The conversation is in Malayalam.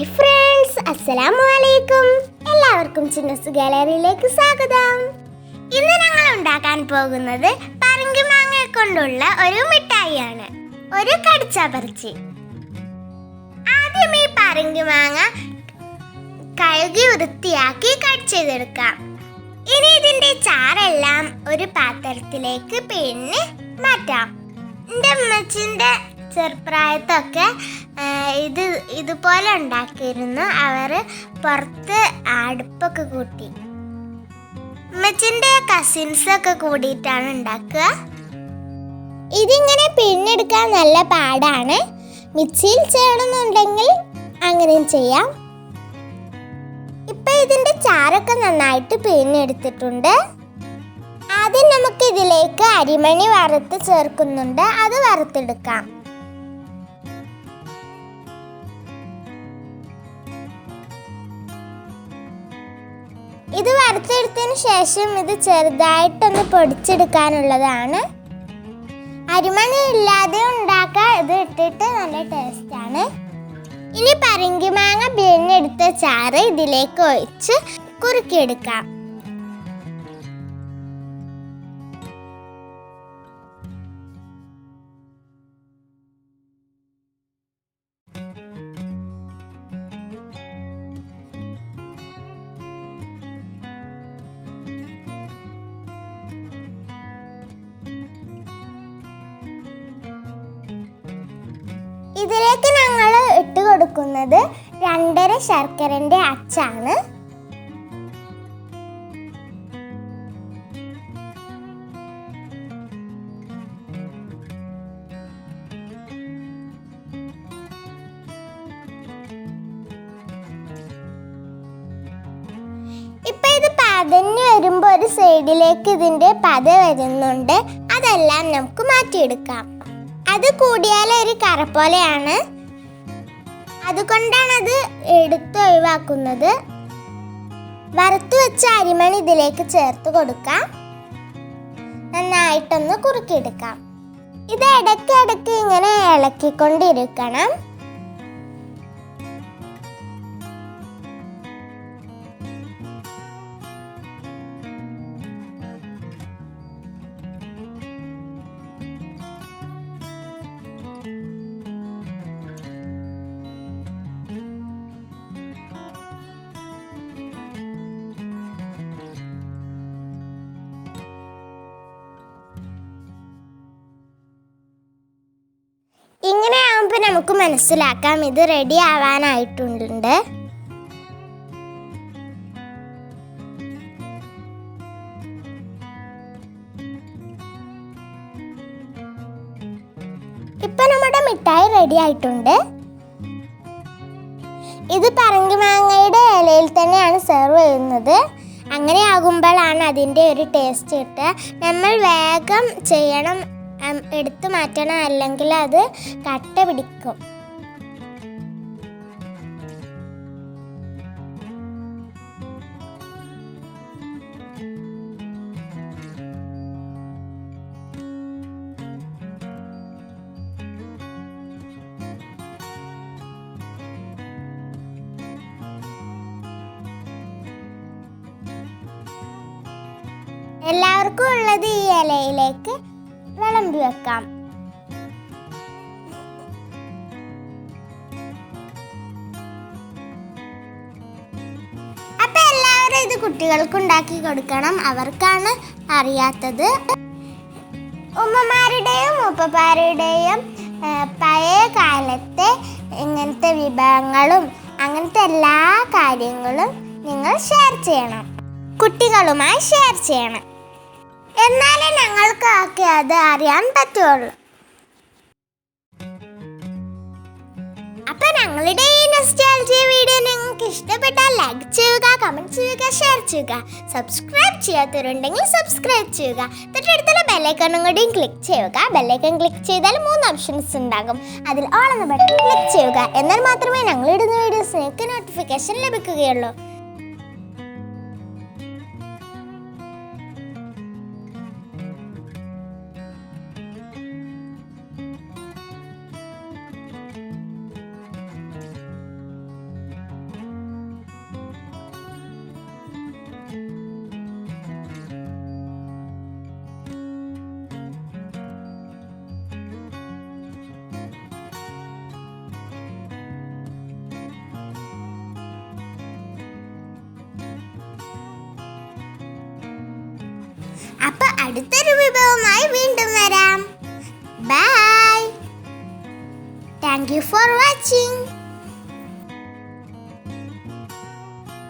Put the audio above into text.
ഹായ് ഫ്രണ്ട്സ്, അസ്സലാമു അലൈക്കും. എല്ലാവർക്കും ചിന്നസ് ഗാലറിയിലേക്ക് സ്വാഗതം. ഇന്ന് ഞങ്ങൾ ഉണ്ടാക്കാൻ പോകുന്നത് പറങ്കി മാങ്ങ കൊണ്ടുള്ള ഒരു മിഠായിയാണ്, ഒരു കടിച്ചാപ്പറിച്ചി. ആദ്യം ഈ പറങ്കി മാങ്ങ കഴുകി വൃത്തിയാക്കി കട്ട് ചെയ്തെടുക്കാം. ഇനി ഇതിന്റെ ചാറെല്ലാം ഒരു പാത്രത്തിലേക്ക് പിഴിഞ്ഞ് മാറ്റാം. എൻ്റെ അമ്മച്ചിൻ്റെ ചെറുപ്രായത്തൊക്കെ ഇതുപോലെ ഉണ്ടാക്കിയിരുന്നു. അവർ പുറത്ത് അടുപ്പൊക്കെ കൂട്ടി അമ്മച്ചിൻ്റെ കസിൻസൊക്കെ കൂടിയിട്ടാണ് ഉണ്ടാക്കുക. ഇതിങ്ങനെ പിഴിഞ്ഞെടുക്കാൻ നല്ല പാടാണ്. മിക്സിയിൽ ചെയ്യണമെന്നുണ്ടെങ്കിൽ അങ്ങനെയും ചെയ്യാം. ഇപ്പം ഇതിൻ്റെ ചാറൊക്കെ നന്നായിട്ട് പിഴിഞ്ഞെടുത്തിട്ടുണ്ട്. ആദ്യം നമുക്ക് ഇതിലേക്ക് അരിമണി വറുത്ത് ചേർക്കുന്നുണ്ട്, അത് വറുത്തെടുക്കാം. ഇത് വറുത്തെടുത്തതിന് ശേഷം ഇത് ചെറുതായിട്ടൊന്ന് പൊടിച്ചെടുക്കാനുള്ളതാണ്. അരിമണി ഇല്ലാതെ ഉണ്ടാക്കാൻ ഇത് ഇട്ടിട്ട് നല്ല ടേസ്റ്റാണ്. ഇനി പറങ്കി മാങ്ങ പിഴിഞ്ഞെടുത്ത ചാറ് ഇതിലേക്ക് ഒഴിച്ച് കുറുക്കിയെടുക്കാം. ഇതിലേക്ക് ഞങ്ങൾ ഇട്ട് കൊടുക്കുന്നത് 2.5 ശർക്കരൻ്റെ അച്ചാണ്. ഇപ്പൊ ഇത് പതഞ്ഞു വരുമ്പോൾ ഒരു സൈഡിലേക്ക് ഇതിന്റെ പത വരുന്നുണ്ട്. അതെല്ലാം നമുക്ക് മാറ്റിയെടുക്കാം. അത് കൂടിയാൽ ഒരു കറ പോലെയാണ്, അതുകൊണ്ടാണ് അത് എടുത്ത് ഒഴിവാക്കുന്നത്. വറുത്ത് വെച്ച അരിമണി ഇതിലേക്ക് ചേർത്ത് കൊടുക്കാം. നന്നായിട്ടൊന്ന് കുറുക്കിയെടുക്കാം. ഇത് ഇടയ്ക്കിടയ്ക്ക് ഇങ്ങനെ ഇളക്കിക്കൊണ്ടിരിക്കണം. ഇങ്ങനെ ആകുമ്പോൾ നമുക്ക് മനസ്സിലാക്കാം ഇത് റെഡി ആവാനായിട്ടുണ്ട്. ഇപ്പൊ നമ്മുടെ മിഠായി റെഡി ആയിട്ടുണ്ട്. ഇത് പറങ്കി മാങ്ങയുടെ ഇലയിൽ തന്നെയാണ് സെർവ് ചെയ്യുന്നത്. അങ്ങനെ ആകുമ്പോഴാണ് അതിൻ്റെ ഒരു ടേസ്റ്റ് കിട്ടുക. നമ്മൾ വേഗം ചെയ്യണം, എടുത്തു മാറ്റണം, അല്ലെങ്കിൽ അത് കട്ട പിടിക്കും. എല്ലാവർക്കും ഉള്ളത് ഈ ഇലയിലേക്ക് വിളമ്പി വെക്കാം. അപ്പൊ എല്ലാവരും ഇത് കുട്ടികൾക്ക് ഉണ്ടാക്കി കൊടുക്കണം, അവർക്കാണ് അറിയാത്തത്. ഉമ്മമാരുടെയും ഉപ്പമാരുടെയും പഴയ കാലത്തെ ഇങ്ങനത്തെ വിഭവങ്ങളും അങ്ങനത്തെ എല്ലാ കാര്യങ്ങളും നിങ്ങൾ ഷെയർ ചെയ്യണം, കുട്ടികളുമായി ഷെയർ ചെയ്യണം. എന്നാലേ ഞങ്ങൾക്കൊക്കെ അത് അറിയാൻ പറ്റുള്ളൂ. അപ്പൊ ഞങ്ങളുടെ ഈ നൊസ്റ്റാൾജിയ വീഡിയോ നിങ്ങൾക്ക് ഇഷ്ടപ്പെട്ടാൽ ലൈക്ക് ചെയ്യുക, കമന്റ് ചെയ്യുക, ഷെയർ ചെയ്യുക. സബ്സ്ക്രൈബ് ചെയ്യാത്തവരുണ്ടെങ്കിൽ സബ്സ്ക്രൈബ് ചെയ്യുക. തൊട്ടടുത്തുള്ള ബെല്ലൈക്കണും കൂടിയും ക്ലിക്ക് ചെയ്യുക. ബെല്ലൈക്കൺ ക്ലിക്ക് ചെയ്താൽ 3 ഓപ്ഷൻസ് ഉണ്ടാകും. അതിൽ ഓൾ എന്ന ബട്ടൺ ക്ലിക്ക് ചെയ്യുക. എന്നാൽ മാത്രമേ ഞങ്ങളിടുന്ന വീഡിയോസ് നിങ്ങൾക്ക് നോട്ടിഫിക്കേഷൻ ലഭിക്കുകയുള്ളൂ. അടുത്തൊരു വിഭവമായി വീണ്ടും വരാം. Bye. Thank you for watching.